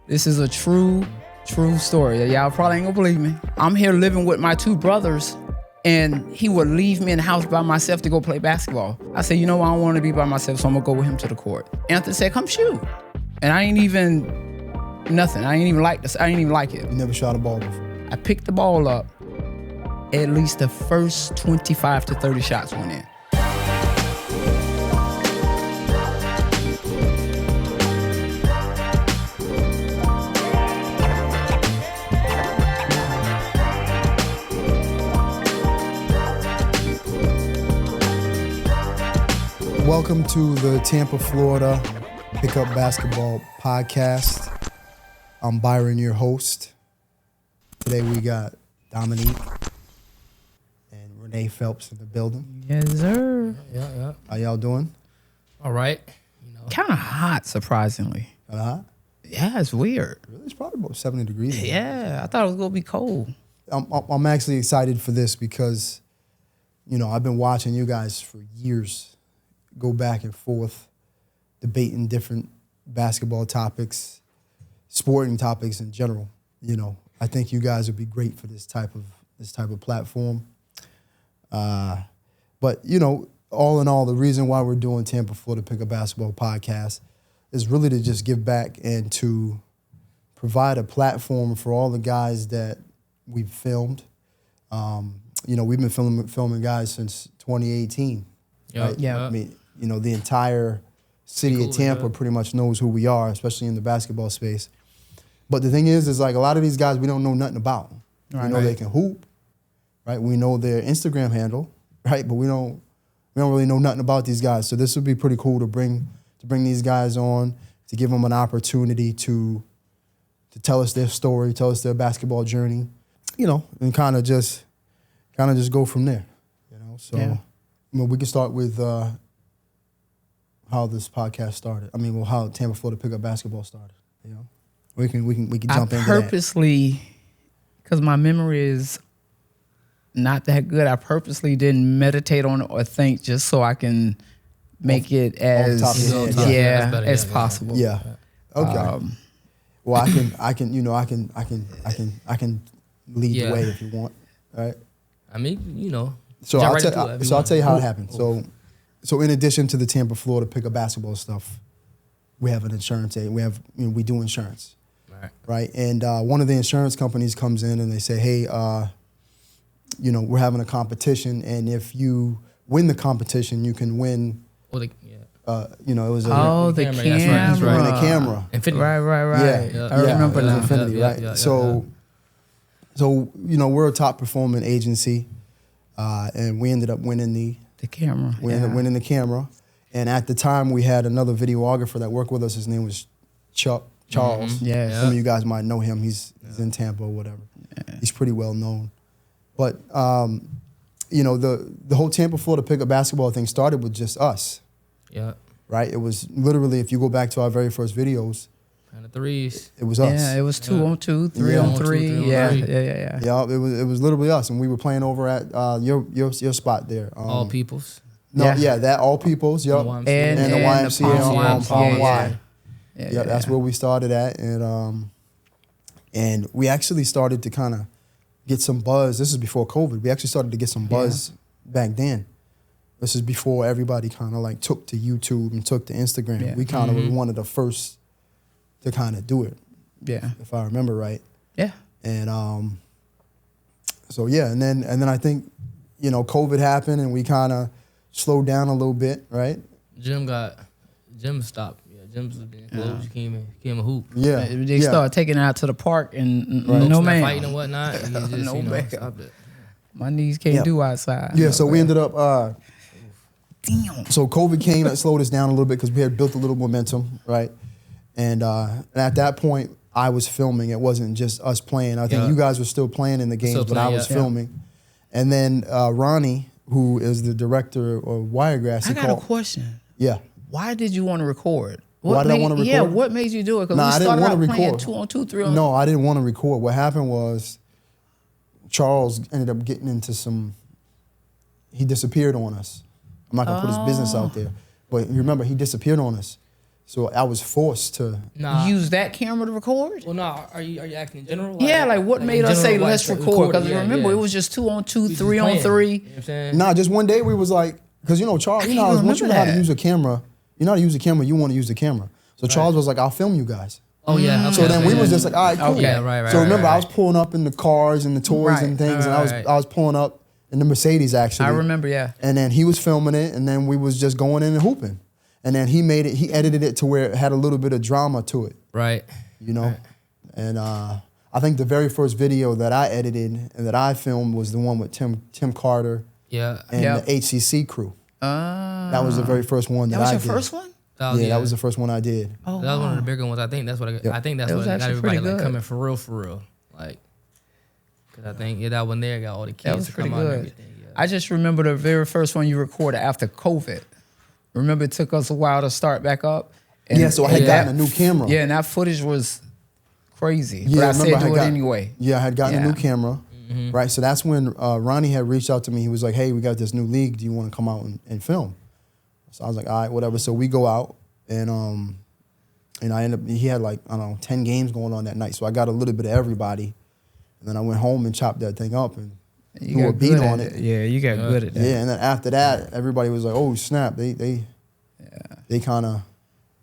This is a true story. Y'all probably ain't gonna believe me. I'm here living with my two brothers, and he would leave me in the house by myself to go play basketball. I said, you know, I don't want to be by myself, so I'm gonna go with him to the court. Anthony said, come shoot. And I ain't even nothing. I ain't even like this. I ain't even like it. You never shot a ball before? I picked the ball up. At least the first 25 to 30 shots went in. Welcome to the Tampa, Florida Pickup Basketball Podcast. I'm Byron, your host. Today we got Dominique and Renee Phelps in the building. Yes, sir. Yeah. How y'all doing? All right. Kind of hot, surprisingly. Kind of hot? Yeah, it's weird. Really? It's probably about 70 degrees. Yeah, I thought it was going to be cold. I'm actually excited for this because, you know, I've been watching you guys for years go back and forth, debating different basketball topics, sporting topics in general. You know, I think you guys would be great for this type of platform. But you know, all in all, the reason why we're doing Tampa, Florida Pickup Basketball Podcast is really to just give back and to provide a platform for all the guys that we've filmed. You know, we've been filming guys since 2018. Right? Yeah. I mean, you know, the entire city of Tampa pretty much knows who we are, especially in the basketball space. But the thing is like a lot of these guys we don't know nothing about. We know they can hoop, right? We know their Instagram handle, right? But we don't really know nothing about these guys. So this would be pretty cool to bring these guys on, to give them an opportunity to tell us their story, tell us their basketball journey, you know, and kind of just go from there, you know. So I mean, we can start with how this podcast started. I mean, well, how Tampa, Florida Pickup Basketball started. You know, we can jump into that. I purposely, because my memory is not that good, I purposely didn't meditate on it or think just so I can make it as as possible. Yeah. Okay. Well, I can lead the way if you want. All right. I mean, you know. So I'll tell you how it happened. So in addition to the Tampa, Florida Pickup Basketball stuff, we have an insurance agent. We do insurance, right? And one of the insurance companies comes in and they say, hey, you know, we're having a competition, and if you win the competition, you can win. You know, it was the camera. Win a camera. Infinity. Right. Yeah, I remember that. Infinity, right? Yeah. So you know, we're a top performing agency, and we ended up winning the camera. We ended up winning the camera. And at the time, we had another videographer that worked with us. His name was Charles. Mm-hmm. Yeah. Some of you guys might know him. He's in Tampa or whatever. Yeah. He's pretty well known. But, you know, the whole Tampa, Florida Pickup Basketball thing started with just us. Yeah. Right? It was literally, if you go back to our very first videos, kind of threes. it was us. Yeah, it was 2-on-2, 3-on-3. Yeah. Yeah, it was literally us, and we were playing over at your spot there. All Peoples. That All Peoples. Yep. And the YMCA on Palm Y. Yeah, that's where we started at, and we actually started to kind of get some buzz. This is before COVID. We actually started to get some buzz back then. This is before everybody kind of like took to YouTube and took to Instagram. Yeah. We kind of were one of the first to kind of do it. Yeah. If I remember right. Yeah. And so yeah, and then I think, you know, COVID happened and we kind of slowed down a little bit, right? Gym stopped. Yeah, gyms was being closed. Came a hoop. Yeah. They started taking it out to the park and no man fighting and whatnot. And just, no man. Stopped it. My knees can't do outside. Yeah, so we ended up so COVID came and slowed us down a little bit because we had built a little momentum, right? And at that point, I was filming. It wasn't just us playing. I think you guys were still playing in the games, but I was filming. And then Ronnie, who is the director of Wiregrass, I got a question. Yeah. Why did you want to record? Why did I want to record? Yeah, what made you do it? Because we started out playing 2-on-2, 3-on-2. No, I didn't want to record. What happened was Charles ended up getting into he disappeared on us. I'm not going to put his business out there. But you remember, he disappeared on us. So I was forced to. Use that camera to record. Well, no. Are you asking in general? Yeah, like what made us say let's record? Because remember, it was just 2-on-2, 3-on-3. You know what I'm saying? Nah, just one day we was like, because Charles, once you know how to use a camera, you know how to use a camera, you want to use the camera. So Charles was like, I'll film you guys. Oh yeah. So then we was just like, all right, cool. Okay, right. So remember, I was pulling up in the cars and the toys and things, and I was pulling up in the Mercedes actually. I remember, yeah. And then he was filming it, and then we was just going in and hooping. And then he edited it to where it had a little bit of drama to it. Right. Right. And I think the very first video that I edited and that I filmed was the one with Tim Carter and the HCC crew. That was the very first one that I did. That was your first one? That was the first one I did. Oh, that was one of the bigger ones. I think that's what what got everybody like coming for real. Like, because I think that one there got all the kids to come out and everything. Yeah. I just remember the very first one you recorded after COVID. Remember, it took us a while to start back up. And so I had gotten a new camera. Yeah, and that footage was crazy. Yeah, but I said do it anyway. Yeah, I had gotten a new camera. Right, so that's when Ronnie had reached out to me. He was like, hey, we got this new league. Do you want to come out and film? So I was like, all right, whatever. So we go out, and I ended up, he had 10 games going on that night. So I got a little bit of everybody. And then I went home and chopped that thing up and threw a beat on it. Yeah, you got good at that. Yeah, and then after that, everybody was like, oh, snap. They kind of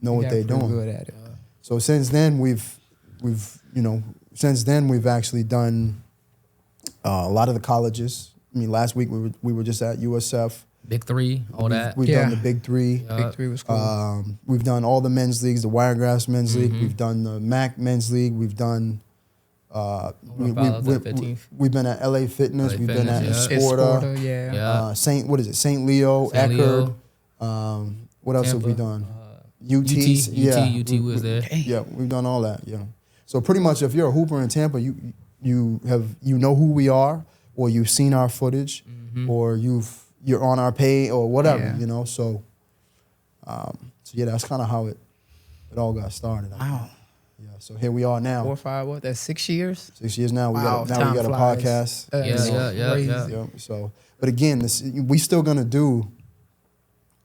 know what they're doing. Good at it. So since then, we've actually done a lot of the colleges. I mean, last week we were just at USF. Big Three, all that. We've done the Big Three. Big Three was cool. We've done all the men's leagues, the Wiregrass men's league. We've done the MAC men's league. We've done. We've been at LA Fitness. We've been at Esporta. St. Leo, Eckerd. What else have we done? UT was there. Yeah, we've done all that. Yeah. So pretty much, if you're a hooper in Tampa, you know who we are, or you've seen our footage, or you're on our page or whatever, So, that's kind of how it all got started. Wow. Yeah. So here we are now. 4 or 5. That's 6 years. 6 years now. We got a podcast. Yeah. So, but again, we still gonna do. You know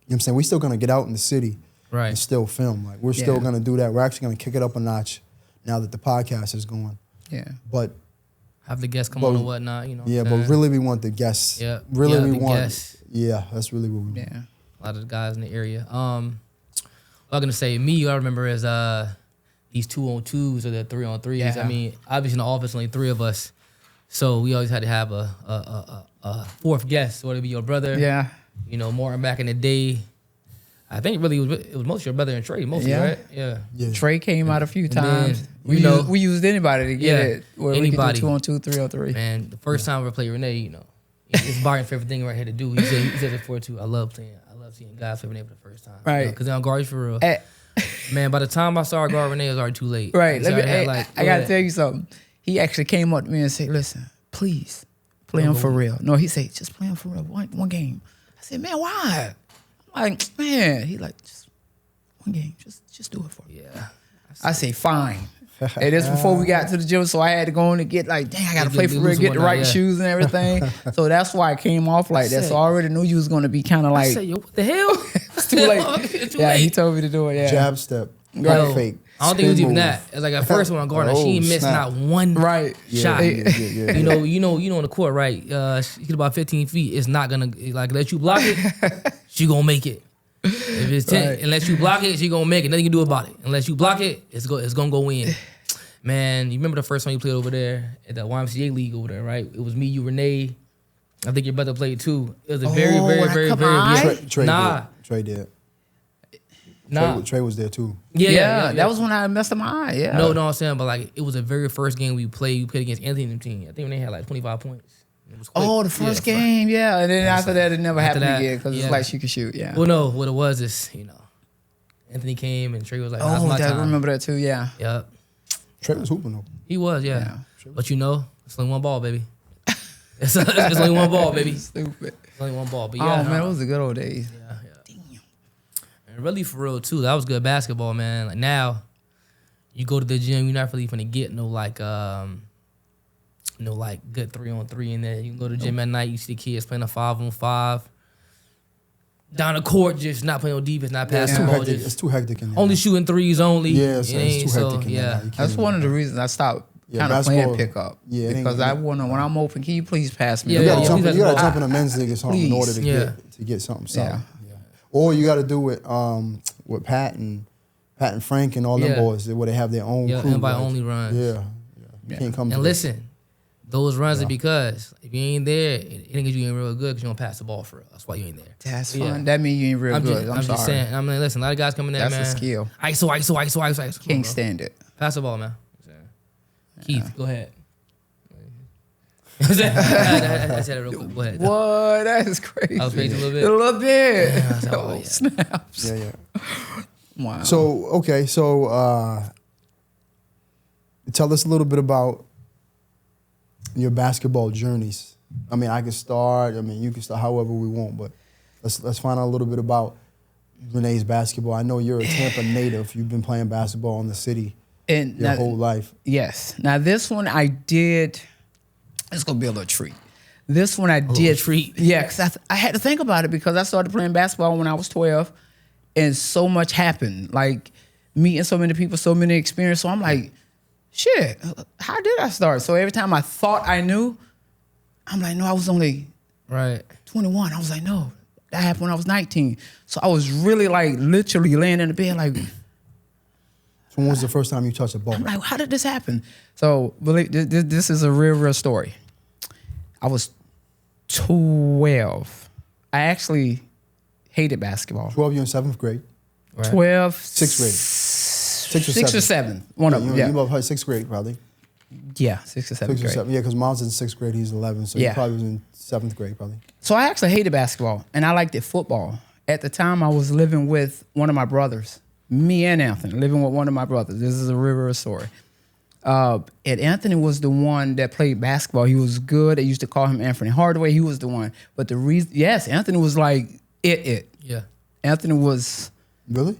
what I'm saying? We still gonna get out in the city, right, and still film. Like we're still gonna do that. We're actually gonna kick it up a notch now that the podcast is going. Yeah. But have the guests come on and whatnot, Yeah, but really we want the guests. Yeah. Really we want guests. Yeah, that's really what we want. Yeah. A lot of the guys in the area. What I'm gonna say, I remember as these 2-on-2s or the 3-on-3s. Yeah. I mean, obviously in the office only 3 of us. So we always had to have a fourth guest, whether it be your brother. Yeah. Martin back in the day. I think really it was mostly your brother and Trey, mostly, right? Yeah. Trey came out a few times. Then, we used anybody to get it. Where anybody. We could do 2-on-2, 3-on-3. Man, the first time I ever played Renee, it's Barton's favorite thing right here to do. He said it before too. I love seeing guys play Renee for the first time. Right. Because I'm guard for real. Man, by the time I saw guard Renee, it was already too late. Right. I got to tell you something. He actually came up to me and said, listen, please, play him for real. No, he said, just play him for real. One game. I said, man, why? I'm like, man. He like, just one game. Just do it for me. Yeah. I say, fine. And this before we got to the gym, so I had to go in and get I got to play for real, get the right shoes and everything. So that's why I came off like that. So I already knew you was going to be kind of like. I said, yo, what the hell? It's too late. He told me to do it. Yeah. Jab step. Right. Fake. I don't think it was even that. It's like at first when I'm guarding, she ain't missed not one shot. Yeah. You know, on the court, right? She get about 15 feet. It's not gonna let you block it. She gonna make it. If it's 10, unless you block it, she gonna make it. Nothing you can do about it. Unless you block it, it's gonna go in. Man, you remember the first time you played over there at the YMCA league over there, right? It was me, you, Renee. I think your brother played too. It was a very Trey did. Nah. Trey was there too. Yeah. That was when I messed up my eye. Yeah. No, I'm saying, but it was the very first game we played. We played against Anthony and the team. I think when they had 25 points. It was quick. Oh, the first game, yeah. And then after that, it never happened again because it's like she could shoot. Yeah. Well, no, what it was is Anthony came and Trey was like, "That's my time." I remember that too. Yeah. Yep. Trey was hooping though. He was, yeah. But it's only one ball, baby. It's only one ball, baby. Stupid. It's only one ball, but man, those are the good old days. Yeah. Damn. And really for real too, that was good basketball, man. Like now, you go to the gym, you're not really finna get no good 3-on-3 in there. You can go to the gym at night, you see the kids playing a 5-on-5. down the court, just not playing no defense, not passing the ball. It's too hectic in there. Only shooting threes only. Yeah, it's too hectic in there. That's one of the reasons I stopped kind of playing pickup. Yeah, because I want to, when I'm open, can you please pass me? You got to jump in a men's league or something in order to get something solid. Yeah. Or you got to do it with Pat and Frank and all them boys, where they have their own crew. Invite only runs. Yeah. You can't come. And listen. Those runs are because if you ain't there, it ain't because you ain't real good because you don't pass the ball for real. That's why you ain't there. That's fine. That means you ain't real good. I'm just saying. I mean, listen, a lot of guys coming there, man. That's a skill. ISO. Can't stand it. Pass the ball, man. Keith, go ahead. I said it real quick. Go ahead. What? That is crazy. I was crazy a little bit. A little bit. Yeah, oh, snaps. Yeah. Wow. So tell us a little bit about your basketball journeys. I mean, I can start. I mean, you can start however we want, but let's find out a little bit about Renee's basketball. I know you're a Tampa native. You've been playing basketball in the city your whole life. Yes. Now this one I did. It's gonna be a little treat. This one I did treat. Yeah, because I had to think about it because I started playing basketball when I was 12, and so much happened. Like meeting so many people, so many experiences. So I'm like, shit, how did I start? So every time I thought I knew, I'm like, no, I was only 21. I was like, no, that happened when I was 19. So I was really like literally laying in the bed like. So when was the first time you touched a ball? I'm like, how did this happen? So believe this is a real story. I was 12. I actually hated basketball. 12, you're in 7th grade. Right. 12. 6th grade. 6 or 7. One of them, You about 6th grade, probably. Yeah, 6th or 7th grade. 7. Yeah, because Miles is in 6th grade, he's 11, so he probably was in 7th grade, probably. So I actually hated basketball, and I liked it football. At the time, I was living with one of my brothers, me and Anthony, living with one of my brothers. This is a real story. And Anthony was the one that played basketball. He was good. They used to call him Anthony Hardaway. He was the one. But the reason, yes, Anthony was like it. Yeah. Anthony was... Really?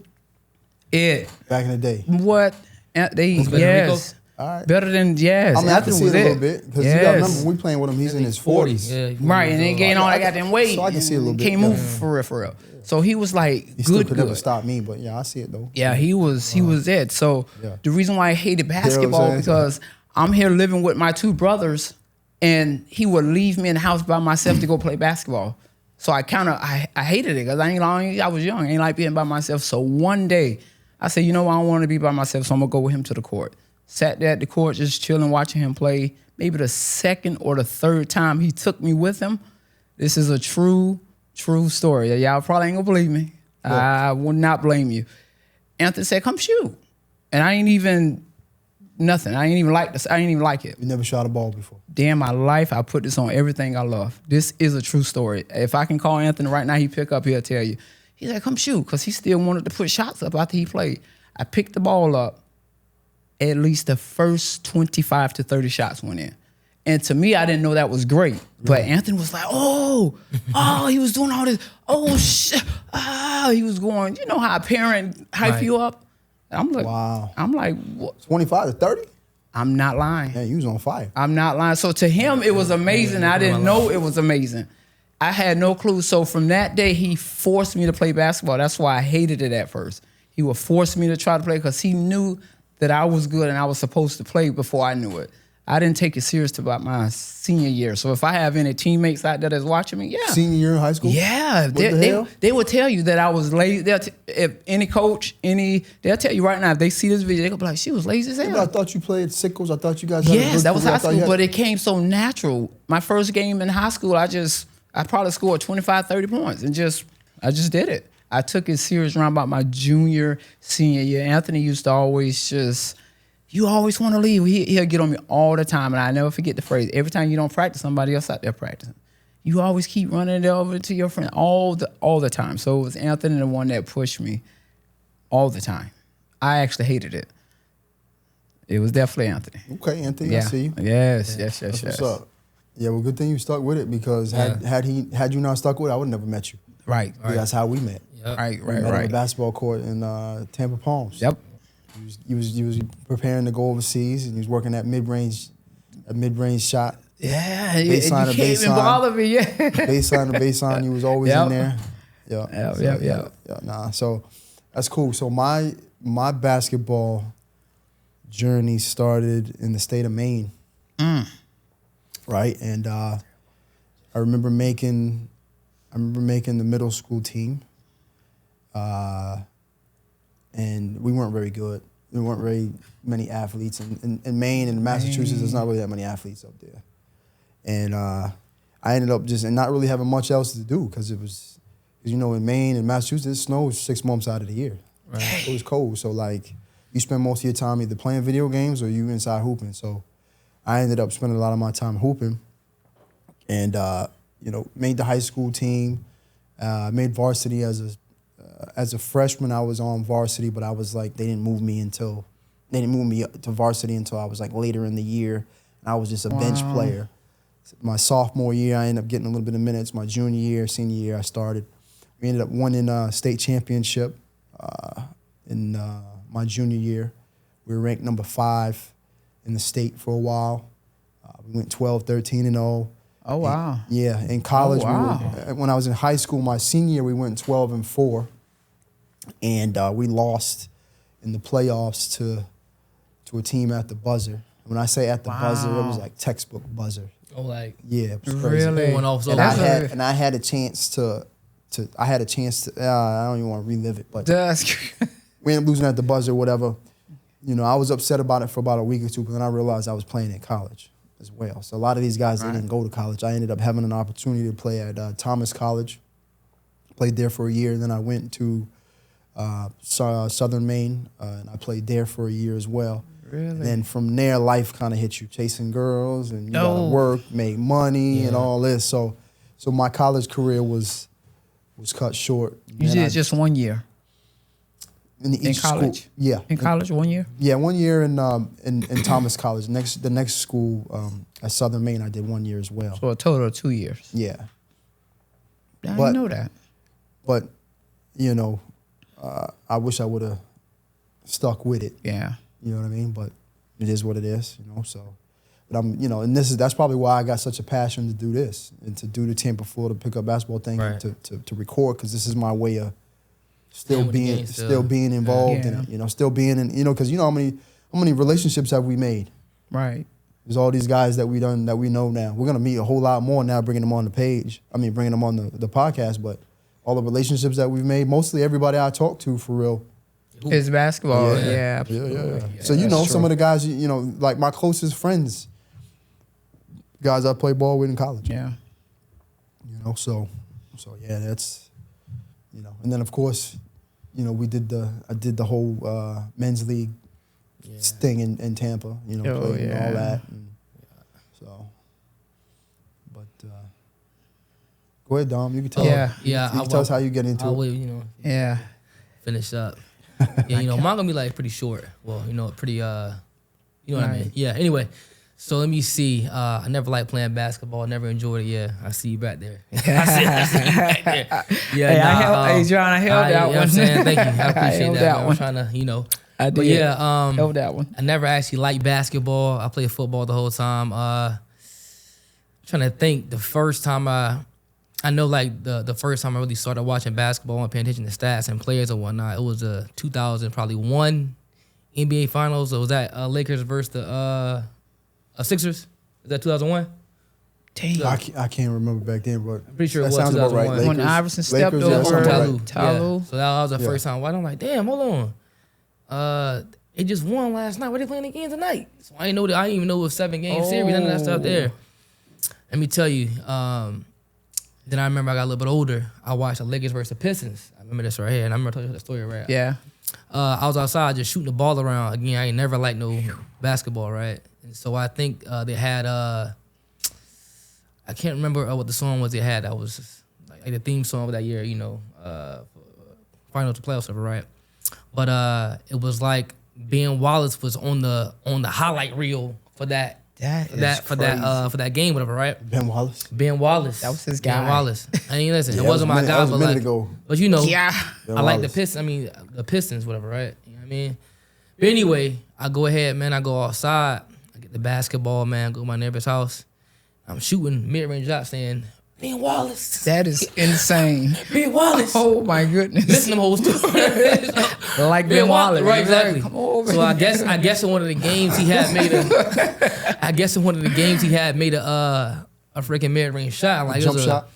It. Back in the day. What? Yes. All right. Better than, yes. I mean, I can see it a little bit. Because you got to remember, we playing with him, he's in his 40s. Yeah, right, and then gained all that goddamn weight. So I can see a little bit. Can't move for real. So he was like he still could never stop me, but yeah, I see it though. Yeah, he was it. So the reason why I hated basketball because I'm here living with my two brothers, and he would leave me in the house by myself to go play basketball. So I hated it because I was young. I ain't like being by myself. So one day I said, you know, I don't want to be by myself, so I'm gonna go with him to the court. Sat there at the court, just chilling, watching him play. Maybe the second or the third time he took me with him. This is a true story. Y'all probably ain't gonna believe me. Yeah. I will not blame you. Anthony said, come shoot. And I ain't even nothing. I ain't even like this. I ain't even like it. You never shot a ball before? Damn my life, I put this on everything I love. This is a true story. If I can call Anthony right now, he pick up, he'll tell you. He's like, come shoot, because he still wanted to put shots up after he played. I picked the ball up. At least the first 25 to 30 shots went in. And to me, I didn't know that was great. But Anthony was like, oh, he was doing all this. Oh, shit. He was going, you know how a parent hype you up? I'm like, wow. I'm like, what? 25 to 30? I'm not lying. Yeah, you was on fire. I'm not lying. So to him, it was amazing. I didn't know it was amazing. I had no clue. So from that day, he forced me to play basketball. That's why I hated it at first. He would force me to try to play because he knew that I was good and I was supposed to play before I knew it. I didn't take it serious till about my senior year. So if I have any teammates out there that's watching me, yeah. Senior year in high school? Yeah. They will tell you that I was lazy. If any coach, they'll tell you right now, if they see this video, they're going to be like, she was lazy as hell. Yeah, I thought you played sickles. I thought you guys had Yes, that was high school, but it came so natural. My first game in high school, I probably scored 25, 30 points and I just did it. I took it serious around about my junior, senior year. Anthony used to always you always want to leave. He'll get on me all the time, and I never forget the phrase. Every time you don't practice, somebody else out there practicing. You always keep running it over to your friend all the time. So it was Anthony the one that pushed me all the time. I actually hated it. It was definitely Anthony. Okay, Anthony, I see you. Yes. What's up? Yeah, well, good thing you stuck with it because had you not stuck with it, I would have never met you. Right. That's how we met. Yep. Right. We met on the basketball court in Tampa Palms. Yep. You was preparing to go overseas, and you was working that mid-range shot. Yeah, you can't even bother me. Yeah. Baseline to baseline, you was always in there. Yeah. Nah, so that's cool. So my basketball journey started in the state of Maine, right? And I remember making the middle school team, and we weren't very good. There weren't very many athletes in Maine and Massachusetts. There's not really that many athletes up there, and I ended up just not really having much else to do because it was, in Maine and Massachusetts, it snows 6 months out of the year. Right. It was cold, so like you spend most of your time either playing video games or you inside hooping. So I ended up spending a lot of my time hooping, and made the high school team, made varsity as a freshman. I was on varsity, but I was like, they didn't move me to varsity until I was like later in the year. And I was just a bench player. My sophomore year, I ended up getting a little bit of minutes. My junior year, senior year, I started. We ended up winning a state championship in my junior year. We were ranked number 5 in the state for a while. We went 12, 13-0. Oh, wow. In college, when I was in high school, my senior year, we went 12-4. And we lost in the playoffs to a team at the buzzer. When I say at the buzzer, it was like textbook buzzer. Oh, like it was crazy. Really? And I had a chance to. I don't even want to relive it, but we ended up losing at the buzzer, whatever. I was upset about it for about a week or two, but then I realized I was playing in college as well. So a lot of these guys they didn't go to college. I ended up having an opportunity to play at Thomas College. Played there for a year, and then I went to Southern Maine, and I played there for a year as well. Really? And then from there, life kind of hit you, chasing girls, and you gotta work, make money, and all this. So my college career was cut short. You did just 1 year in college. School, yeah, in college 1 year. Yeah, 1 year in Thomas College. The next school at Southern Maine, I did 1 year as well. So a total of 2 years. Yeah. I didn't know that. But I wish I would have stuck with it. Yeah. You know what I mean? But it is what it is, so. But I'm, and that's probably why I got such a passion to do this and to do the Tampa, Florida pickup basketball thing, and to record, because this is my way of still being involved in it, still being in, because how many relationships have we made? Right. There's all these guys that we know now. We're gonna meet a whole lot more now, bringing them on the page. Bringing them on the podcast, but all the relationships that we've made, mostly everybody I talk to for real. It's basketball. Yeah. Yeah. So some of the guys, like my closest friends, guys I played ball with in college. Yeah. So yeah, that's, and then of course, I did the whole men's league thing in Tampa, playing and all that. And so, but go ahead, Dom. You can tell. You can tell us how you get into it. Finish up. Mine gonna be like pretty short. Well, pretty what I mean. Yeah. Anyway, so let me see. I never liked playing basketball. Never enjoyed it. Yeah, I see you back there. I see you back there. Yeah. Hey, John, I held that one. I'm saying? Thank you. I appreciate that. I'm trying to, I did. But yeah, held that one. I never actually liked basketball. I played football the whole time. Trying to think the first time I know like the first time I really started watching basketball and paying attention to stats and players and whatnot, it was 2001 NBA Finals. It was that Lakers versus the Sixers. Is that 2001? Dang. I can't remember back then, but I'm pretty sure it was sounds about right. When Iverson stepped over Tyloo. So that was the first time. I'm like, damn, hold on. They just won last night. Why they playing again tonight? So I didn't even know it was 7-game series. None of that stuff there. Let me tell you. Then I remember I got a little bit older. I watched the Lakers versus the Pistons. I remember this right here, and I remember telling you the story, right? Yeah. I was outside just shooting the ball around. Again, I ain't never liked no basketball, right? And so I think they had, I can't remember what the song was they had. That was like the theme song of that year, final to playoffs, right? But it was like Ben Wallace was on the highlight reel for that game, whatever, right? Ben Wallace. That was his guy. Ben Wallace. I mean, listen, it wasn't my guy, but like, but I like the Pistons. The Pistons, whatever, right? You know what I mean? But anyway, I go ahead, man. I go outside. I get the basketball, man. Go to my neighbor's house. I'm shooting mid-range shots, saying Ben Wallace. That is insane. Ben Wallace. Oh my goodness. Listen to them whole stories. Like Ben Wallace. Right, exactly. Come over. So I guess in one of the games he had made a freaking mid-range shot. Like Jump it was shot.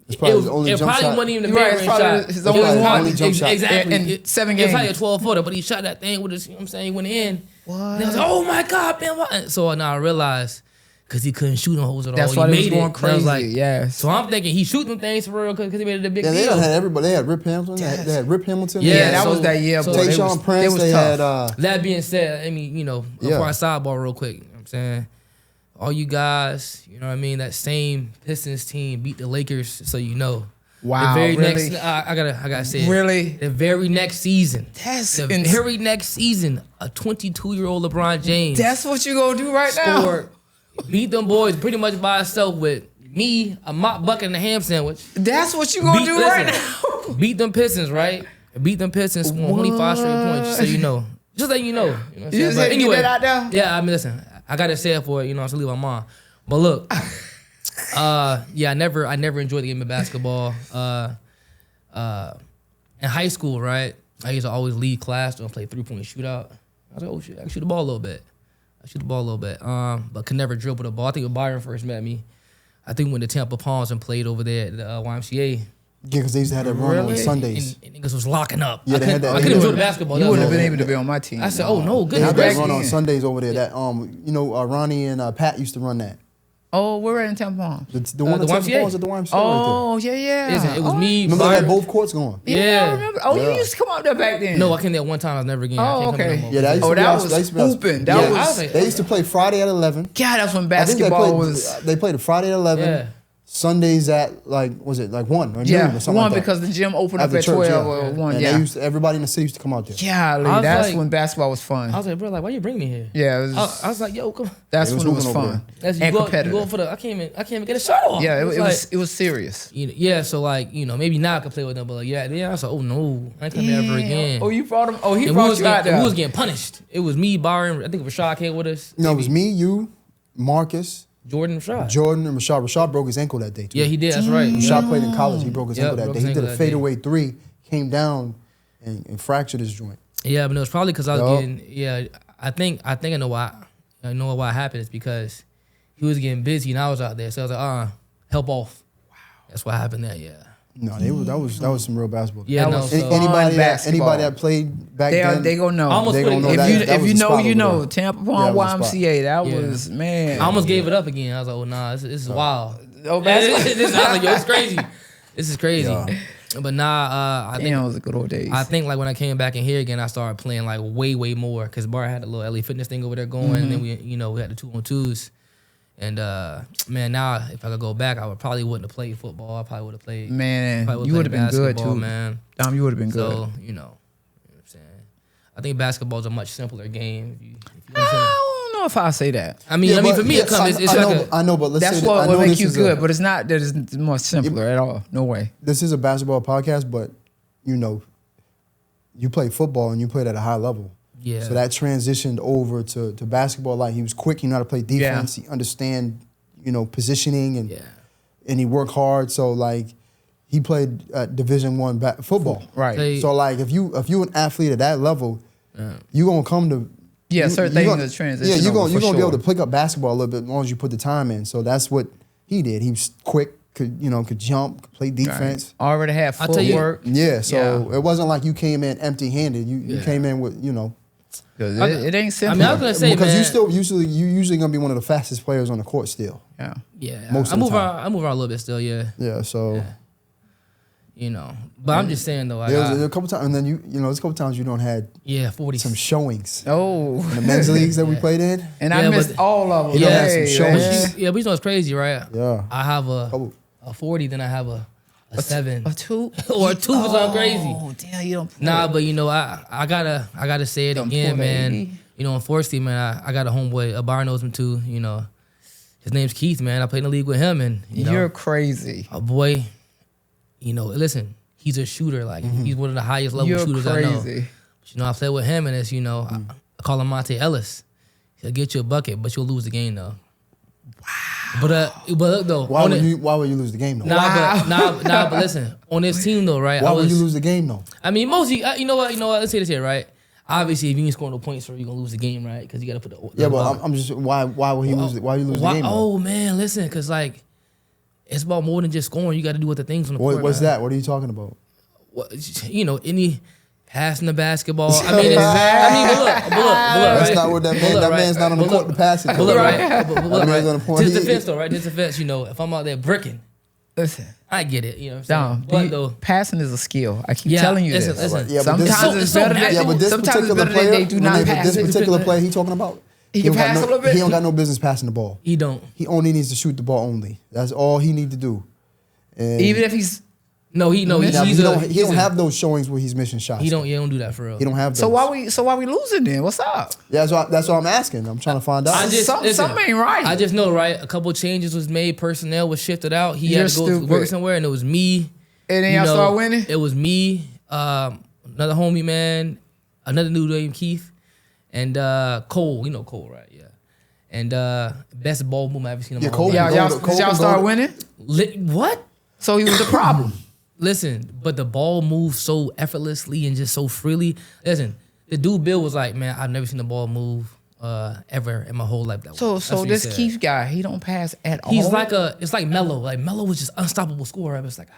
It's probably his only it jump probably shot. wasn't even the You're right, mid-range it's probably shot. his It was only jump shot. Exactly. In 7 It was games. like a 12-footer, but he shot that thing with his, you know what I'm saying? He went in. What? And I was like, oh my God, Ben Wallace. So now I realized, because he couldn't shoot them holes at all. That's he why they was made going it. And I was crazy. like, Yes. so I'm thinking he shooting them things for real because he made it a big Yeah, they deal. had everybody. They had Rip Hamilton. They had Rip Hamilton. Yeah, Yeah, that so- was that year. so boy. They Tayshaun was- Prince. was They tough. had. That being said, I mean, you know, Yeah. before I sidebar real quick, you know what I'm saying? All you guys, you know what I mean, that same Pistons team beat the Lakers, so you know. Wow, The very really? next, I gotta say it. Really? The very next season. That's The ins- very next season, a 22-year-old LeBron James That's what you gonna do right now. scored, beat them boys pretty much by himself with me, a mop bucket, and a ham sandwich. That's what you gonna do right now. Beat them Pistons, right? Beat them Pistons, scored 25 straight points, just so you know. Just so you know. You know what I'm You saying? just But had to get that out there? Yeah, I mean, listen, I got to say it for it, you know, to leave my mom. But look, yeah, I never enjoyed the game of basketball. In high school, right, I used to always lead class to play 3-point shootout. I was like, oh shit, I can shoot the ball a little bit. But could never dribble the ball. I think when Byron first met me, I think when the Tampa Palms and played over there at the YMCA. Yeah, because they used to have that run on Sundays. And niggas was locking up. Yeah, I they had couldn't, that- I couldn't enjoy the basketball. You That was wouldn't have all. been able to be on my team. I said, oh no, They goodness had that gracious. run on Yeah. Sundays over there. That Ronnie and Pat used to run that. Oh, we're at in Tampa. The one the that YMCA? was at the YMCA Oh, yeah. Listen, it was Oh, me, right there. Remember they had Byron. both courts going. Yeah, Yeah. I remember. Oh, Yeah. you used to come out there back then. No, I came there one time. I was never again. I Oh, can't come okay. no more. Yeah, that used Oh, to be that us. was That used to be us. hooping. That Yeah. was. They used to play Friday at 11. God, that's when I think basketball was. they played Friday at 11. Yeah. Sundays at was it 1 or Yeah, noon or something one like that. because the gym opened up After at church, 12 yeah. or 1. And Yeah. everybody in the city used to come out there. Golly, I was that's like- when basketball was fun. I was like, bro, like, why you bring me here? Yeah, it was, I was like, yo, come on. that's It was when it was hooping over fun That's, and you competitive. go for the. I can't even get a shot off. Yeah, It's it was serious. You know, yeah, so like, you know, maybe now I could play with them, but like, yeah, I was like, oh no, I ain't coming ever again. Oh, you brought him. Oh, he And brought you out there. we was getting punished. It was me, Byron. I think Rashad came with us. No, it was me, you, Marcus, Jordan, Rashad. Jordan, and Rashad. Rashad broke his ankle that day too. Yeah, he did. That's right. Rashad played in college. He broke his Yeah, ankle that broke day. his He did ankle a that day. fadeaway 3, came down, and fractured his joint. Yeah, but it was probably because I was Yup. getting. Yeah, I think I know why. I know why it happened is because he was getting busy and I was out there, so I was like, help off. Wow, that's what happened there. Yeah. No, that was some real basketball. Yeah, That no. was So, fun. Anybody basketball. that played back then, They gonna know. I almost they put gonna it- know if that you was the know, spot you over know. there. Tampa Yeah, Palm it was the spot. YMCA. That Yeah. was man. I almost gave it up again. I was like, oh nah, this is wild. Oh, I was like, yo, it's crazy. This is crazy. Yeah. But nah, I think Damn, it was the good old days. I think like when I came back in here again, I started playing like way more because Bar had a little lafitness thing over there going, and then we had the 2-on-2s, and man, now if I could go back, I probably wouldn't have played football. I probably would have played. Man, probably you would have been good basketball, too, man. Dom, you would have been good. So you know what I'm saying. I think basketball is a much simpler game. If you I understand. don't know if I say that. I mean, but- for me, yeah, it comes. It's I like know, I know, but let's That's say what I will know make this you is good, but it's not that it's much simpler at all. No way. this is a basketball podcast, but you play football and you played at a high level. Yeah. So that transitioned over to basketball. Like he was quick, he knew how to play defense, he understand, positioning and yeah. and he worked hard. So like he played Division I football. Right. They- So like if you an athlete at that level, you gonna come to Yeah, certain things gonna- are transition. Yeah, you're over, gonna for be able sure. to pick up basketball a little bit as long as you put the time in. So that's what he did. He was quick, could jump, could play defense. Right. Already have I'll tell you- footwork. Yeah, so Yeah. it wasn't like you came in empty-handed. You came in with 'Cause it ain't I simple. mean, I was gonna say, because man, you usually gonna be one of the fastest players on the court still. yeah. yeah, most I of the move time. around. I move around a little bit still. Yeah. Yeah, so But I'm just saying though, there was like, a couple times, and then there's a couple times you don't had 40. some showings Oh, in the men's leagues that we played in. and I Yeah, missed but- all of them. You don't have Hey, some shows. man. Yeah, but you know what's crazy, right? Yeah, I have Couple. a 40, then I have a 7 A two or a 2 is not crazy. Oh, damn, you don't. Play. Nah, but I gotta say it Don't again, pull, man. baby. Unfortunately, man, I got a homeboy. A bar knows him too. His name's Keith, man. I played in the league with him, and You're crazy. a boy. Listen, he's a shooter. Like he's one of the highest level You're shooters I know. crazy. But, I played with him, and it's I call him Monte Ellis. He'll get you a bucket, but you'll lose the game though. But look though. Why would you lose the game though? But listen, on this team though, right? Why would you lose the game though? I mean, mostly, you know what? Let's say this here, right? Obviously, if you ain't scoring no points, you're gonna lose the game, right? Because you gotta put the but I'm just why would he lose it? Why you lose the game? Oh man, listen, because like it's about more than just scoring. You got to do other things on the court. What's that? What are you talking about? Any passing the basketball. I mean, but look, That's right? not what that man. That man's not on the court to pass it. But look, right? But look, man's on the point. This defense though, right? This defense, if I'm out there bricking, Listen, I get it. You know what I'm saying? Dom, But though, passing is a skill. I keep telling you this. Listen. Yeah, but Sometimes it's better than this sometimes it's particular better player, than they do not pass. this particular player he talking about, He can pass a little bit. He don't got no business passing the ball. he don't. He only needs to shoot the ball only. That's all he need to do. And Even if he's He don't have those showings where he's missing shots. He don't do that for real. He don't have those. so why we losing then? What's up? Yeah, that's what I'm asking. I'm trying to find out. Something ain't right. I just know, right? A couple changes was made. Personnel was shifted out. He had to go to work somewhere, and it was me. And then y'all start winning? It was me, another homie, man, another dude named Keith, and Cole. You know Cole, right? Yeah. And best ball movement I've ever seen in my whole life. Y'all start winning? What? So he was the problem. Listen, but the ball moves so effortlessly and just so freely. Listen, the dude Bill was like, man, I've never seen the ball move ever in my whole life. So this Keith guy, he don't pass at all. He's it's like Melo. Like Melo was just unstoppable scorer. But it's like,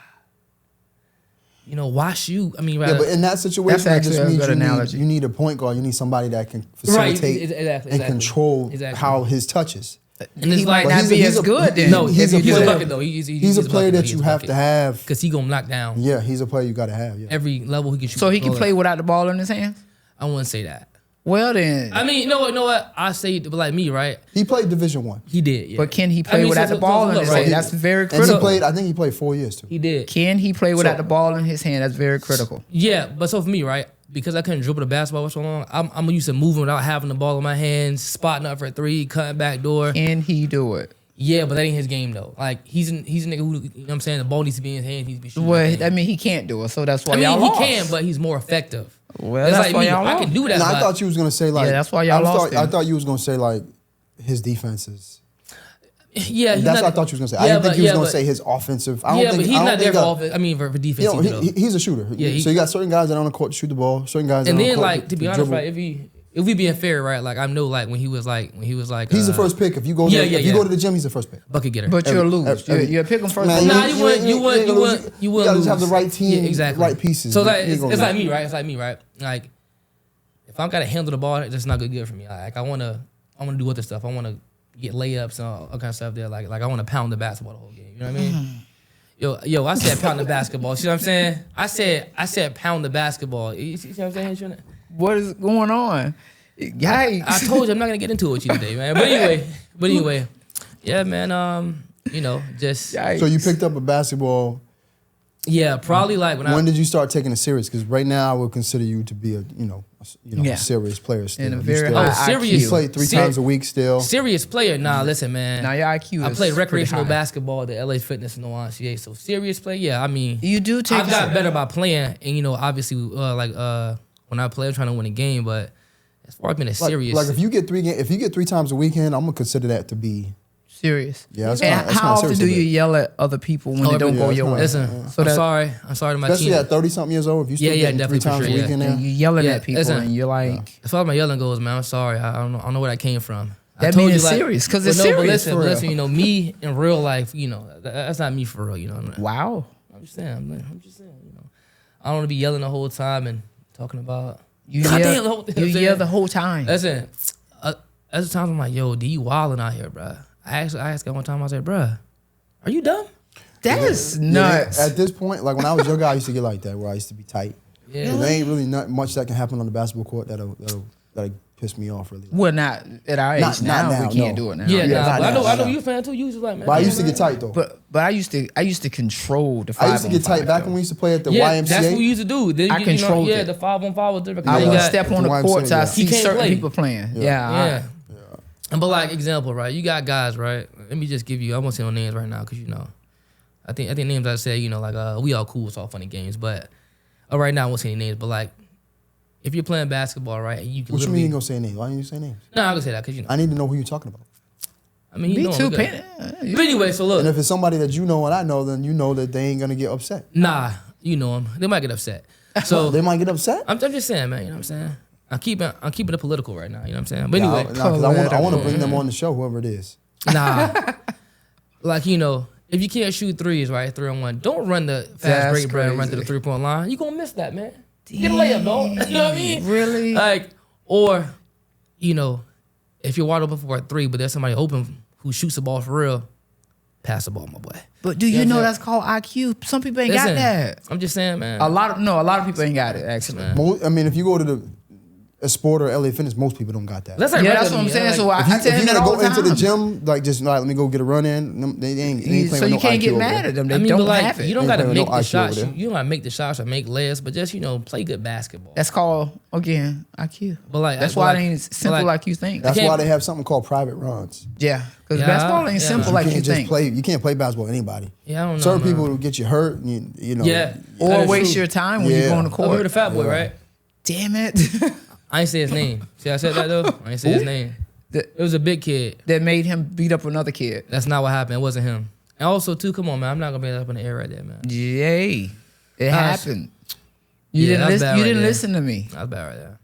why shoot? I mean, yeah, but in that situation, that's it just actually a means good analogy. You need a point guard. You need somebody that can facilitate and control how his touches. And he might not be as good then. No, he's a player, bucket though. He's a player that you have to have. Because he gonna knock down. Yeah, he's a player you got to have. Yeah. Every level he can shoot. So he can play without the ball in his hands? I wouldn't say that. Well then. I mean, you know what? I say, like me, right? He played Division I. He did, yeah. But can he play without the ball in his hand? That's very critical. And I think he played 4 years too. He did. Can he play without the ball in his hand? That's very critical. Yeah, but so for me, right? Because I couldn't dribble the basketball for so long, I'm used to moving without having the ball in my hands, spotting up for a three, cutting back door. Can he do it? Yeah, but that ain't his game though. Like he's a nigga who, you know what I'm saying, the ball needs to be in his hands, he needs to be shooting. Well, I mean, he can't do it, so that's why y'all lost. He can, but he's more effective. Well, it's that's like why me, y'all I lost. can do that. No, I thought you was gonna say like, yeah, that's why y'all lost. I thought you was gonna say like his defenses. Yeah, that's what I thought you was gonna say. I didn't think you was gonna say his offensive. I don't think, but he's not there for offense. I mean, for defense. He's a shooter. Yeah, so you got certain guys that are on the court to shoot the ball, certain guys. And that are then on the court like to be honest, right? If we being fair, right? Like I know, like when he was like, he's the first pick. If you go, if you go to the gym, he's the first pick. Bucket getter. But you'll lose. You'll pick him first. Nah, you wouldn't. You gotta just have the right team, exactly, right pieces. So like, it's like me, right? It's like me, right? Like if I'm gotta handle the ball, that's not good for me. Like I wanna do other stuff. I wanna get layups and all kind of stuff there. Like I wanna pound the basketball the whole game. You know what I mean? Yo, I said pound the basketball. See what I'm saying? I said pound the basketball. You see what I'm saying? What is going on? Yikes. I told you I'm not gonna get into it with you today, man. But anyway, yeah, man. Just Yikes. So you picked up a basketball. Yeah, probably like when did you start taking it serious? Because right now I would consider you to be a serious player still. And a very high serious. You play 3 times a week still. Serious player? Nah, listen, man. Now your IQ I is played recreational basketball at the LA Fitness in the YMCA. So serious player? Yeah, I mean, you do take. I've got better by playing, and obviously, when I play, I'm trying to win a game. But as far as being a serious, like if you get 3 times a weekend, I'm gonna consider that to be serious. Yeah. That's and how often do you yell at other people when they don't go your way? Listen, I'm sorry to my especially team. at 30-something years old. If you still getting 3 times a weekend, and you yelling at people, and you're like, as far as my yelling goes, man, I'm sorry. I don't know where that came from. That means it's serious because it's serious. But listen, me in real life, that's not me for real. Wow. I'm just saying. I don't want to be yelling the whole time and talking about. You yell the whole time. Listen, there's times I'm like, yo, D, you wilding out here, bro. I asked her one time, I said, bro, are you dumb? That is nuts. At this point, like when I was younger, I used to get like that, where I used to be tight. Yeah. There ain't really not much that can happen on the basketball court that'll piss me off really. Well, not at our age. Not now, we can't do it now. Yeah, I know you a fan too. You was like, man. But I used to get tight though. But I used to control the 5-on-5. I used to get tight back when we used to play at the YMCA. That's what we used to do. Then I controlled it. The 5-on-5 was different. I would step on the court till I see certain play. people playing. Yeah. But like example, right? You got guys, right? Let me just give you. I won't say no names right now because I think names I say, like we all cool. It's all funny games, but right now I won't say any names. But like, if you're playing basketball, right, and you can. What you mean you ain't gonna say names? Why ain't you say names? No, I'm gonna say that because I need to know who you're talking about. I mean, Me too. But anyway, so look. And if it's somebody that you know and I know, then you know that they ain't gonna get upset. Nah, you know them. They might get upset. So they might get upset. I'm just saying, man. You know what I'm saying? I'm keeping it political right now. You know what I'm saying? But anyway, because I want to bring them on the show, whoever it is. Nah, like if you can't shoot threes, right, 3-on-1, don't run the fast break, bro, and run to the 3-point line. You gonna miss that, man. Get a layup, dog. You know what I mean? Really? Like, or if you're wide open for a 3, but there's somebody open who shoots the ball for real, pass the ball, my boy. But do you know that's called IQ? Some people ain't got that. I'm just saying, man. A lot of people ain't got it, actually. I mean, if you go to the Sport or LA Fitness, most people don't got that. That's that's what I'm saying. Like, so I tell if him you that all gotta the go time. into the gym, like just let me go get a run in. They ain't playing So with you no can't IQ get over mad there. at them. They I mean, don't but like, have it. you don't gotta Ain't make playing the with no IQ shots. over there. You don't gotta make the shots or make layups, but just play good basketball. That's called again IQ. But like that's why it ain't simple like you think. That's why they have something called private runs. Yeah, because basketball ain't simple like you think. You can't play basketball with anybody. Yeah, I don't know. Certain people will get you hurt. And you know. Yeah. Or waste your time when you go on the court. You're the fat boy, right? Damn it. I ain't say his name. See, I said that though. I ain't say his name. It was a big kid that made him beat up another kid. That's not what happened. It wasn't him. And also, too, come on, man. I'm not gonna be up in the air right there, man. Yay, it happened. You didn't listen to me. That's bad right there.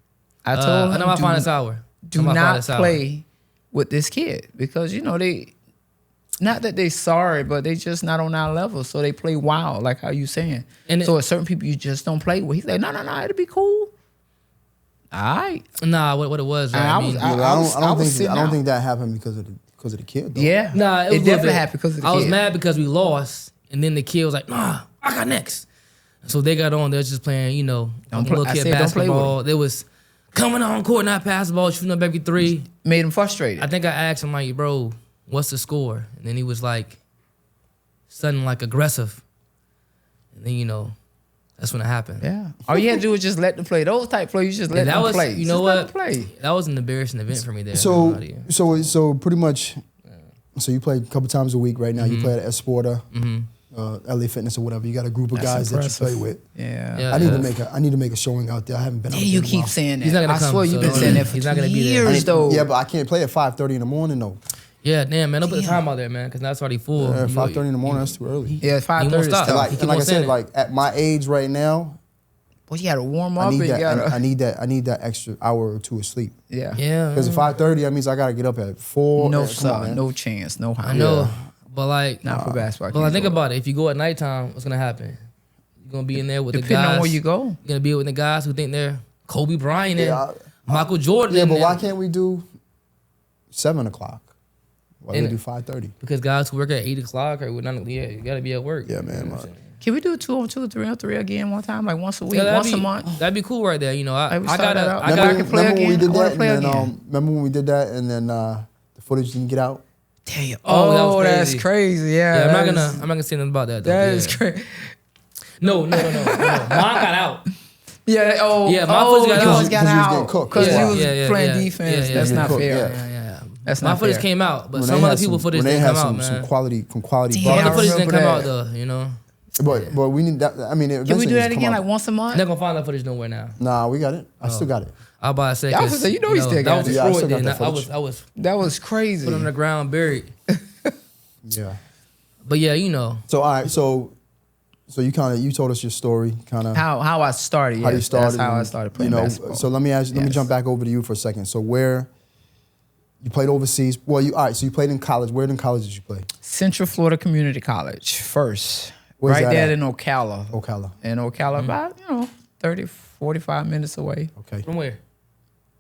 I told him. I know my finest hour. Do not play with this kid because they. Not that they sorry, but they just not on our level, so they play wild, like how you saying. And so, certain people you just don't play with. He's like, no, it'll be cool. All right. Nah, what it was. Right? I don't think that happened because of the kid. Though. Yeah. Nah, it definitely happened because of the kid. I was mad because we lost, and then the kid was like, nah, I got next. So they got on. They was just playing, little kid basketball. They was coming on court, not pass the ball, shooting up every 3. Made him frustrated. I think I asked him like, bro, what's the score? And then he was like, suddenly like aggressive. And then that's when it happened. Yeah. All you had to do was just let them play. Those type plays, you just let them play. You know what? That was an embarrassing event for me there. So pretty much, so you play a couple times a week right now. You play at Esporta, LA Fitness or whatever. You got a group of guys that you play with. Yeah. I need to make a showing out there. I haven't been out there you in a keep while. saying that. He's not gonna come, I swear you've been saying that for he's not gonna be there. years though. Yeah, but I can't play at 5:30 in the morning though. Yeah, damn, man. Don't put the time out there, man, because that's already full. 5:30 in the morning, that's too early. Yeah, 5:30 is tough. And like I said, like at my age right now, well, you gotta warm up. I need that extra hour or 2 of sleep. Yeah. Because at 5:30, that means I gotta get up at 4. No, son, no chance, no how. I know, but like, not for basketball. But think about it. If you go at nighttime, what's gonna happen? You're gonna be in there with the guys. Depending on where you go, you're gonna be with the guys who think they're Kobe Bryant and Michael Jordan. Yeah, but why can't we do 7 o'clock? Why do we do 5:30? Because guys who work at 8 o'clock you gotta be at work. Yeah, man. Can we do 2-on-2, 3-on-3 again one time, like once a week, once a month? That'd be cool right there. I can Remember play again. when we did that, remember when we did that, and then the footage didn't get out. Damn. Oh, that's crazy. Yeah. I'm not gonna say nothing about that. Though. That is crazy. No. Mine got out. Yeah. My footage got out because he was playing defense. That's not fair. Yeah. That's my not footage fair. came out, but some other people's footage didn't come out, man. Some quality. Damn, the footage didn't come out though, But we need that. I mean, can we do that again, like once a month? They're not gonna find that footage nowhere now. Nah, we got it. I still got it. I was about to say, you still got it. Yeah, I still got that footage. That was crazy. Put on the ground, buried. Yeah. But yeah, So all right, so you told us your story, kind of how I started. How you started. That's how I started playing basketball. So let me jump back over to you for a second. So where you played overseas? Well, so you played in college. Where in college did you play? Central Florida Community College first. Where's right that there at? in Ocala. In Ocala, about 30, 45 minutes away. Okay. From where?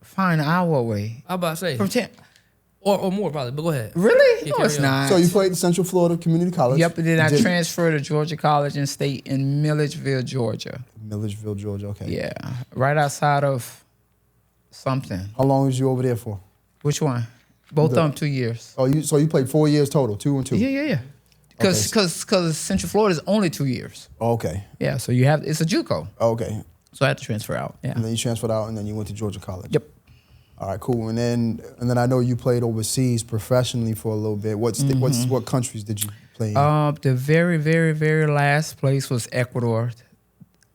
Fine, an hour away. I about to say from 10 or more probably. But go ahead. Really? No, it's not. So you played at Central Florida Community College. Yep, and then I transferred to Georgia College and State in Milledgeville, Georgia. Milledgeville, Georgia. Okay. Yeah, right outside of something. How long was you over there for? Which one? Both of them 2 years. Oh, so you played 4 years total, 2 and 2. Yeah. Because Central Florida is only 2 years. Okay. Yeah, so it's a JUCO. Okay. So I had to transfer out. Yeah. And then you transferred out, and then you went to Georgia College. Yep. All right, cool. And then I know you played overseas professionally for a little bit. What countries did you play in? The very, very, very last place was Ecuador.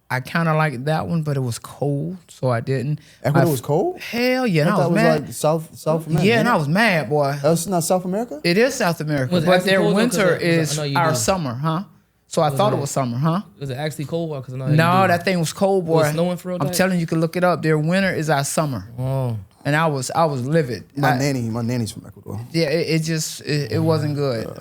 I kind of liked that one, but it was cold, so I didn't. Ecuador was cold? Hell yeah, and I that was was mad. like South America. Yeah, and I was mad, boy. That's not South America? It is South America, Was it but actually their cold, though? 'Cause winter I is know you our do. summer, huh? So I thought it was summer, huh? Was it actually cold? Because I know No, that thing was cold, boy. Was it snowing for real I'm type? telling you, you can look it up. Their winter is our summer, Oh, and I was livid. My nanny's from Ecuador. Yeah, it wasn't good.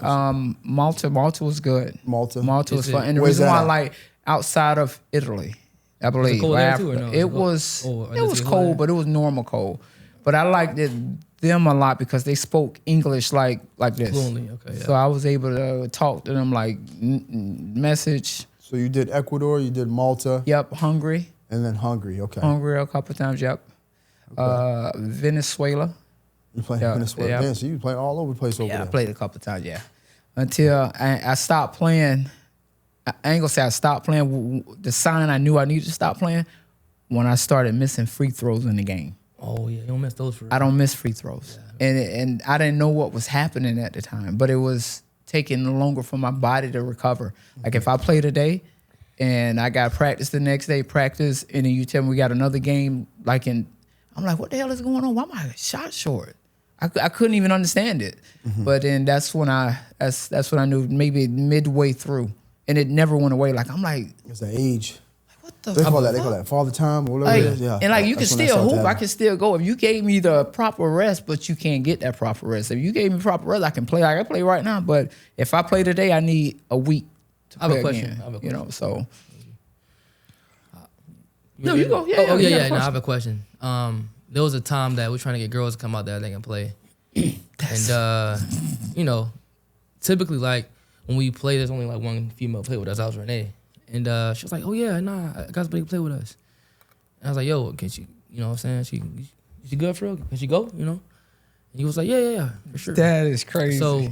Malta was good. Malta was fun, and the Where's reason that why I at? like outside of Italy, I believe. cold or there too, or Africa. no? It was Oh, it was cold cold, there? but it was normal cold. But I liked them a lot because they spoke English like this. fluently. Okay, yeah. So I was able to talk to them like message. So you did Ecuador, you did Malta, Yep, Hungary and then Hungary. Okay. a couple of times. Yep, Venezuela. You played Yeah, Venezuela. yeah. Man, so you play all over the place over Yeah, I there. played a couple of times. Yeah, until I stopped playing. I ain't gonna say I stopped playing. The sign I knew I needed to stop playing when I started missing free throws in the game. Oh yeah, you don't miss those for real. I don't miss free throws, and I didn't know what was happening at the time, but it was taking longer for my body to recover. Like if I play today, and I got practice the next day, and then you tell me we got another game, I'm like, what the hell is going on? Why am I shot short? I couldn't even understand it. But then that's when I knew maybe midway through, and it never went away. Like I'm like, It's the age. what the? They call fuck? that father time or whatever it is. Yeah. And like you can That's when that still starts hoop, I happening. can still go. If you gave me the proper rest, but you can't get that proper rest. If you gave me proper rest, I can play. I can play right now. But if I play today, I need a week to I have a play question. again. I have a You know, so No, you go. Yeah, oh, you got a yeah. No, I question. have a question. There was a time that we're trying to get girls to come out there they can play, and typically like when we play, there's only like one female play with us. I was Renee, and she was like, "Oh yeah, nah, I got somebody to play with us." And I was like, "Yo, can she? You know what I'm saying? She good for real? Can she go? You know?" And he was like, "Yeah, for sure." That is crazy. So,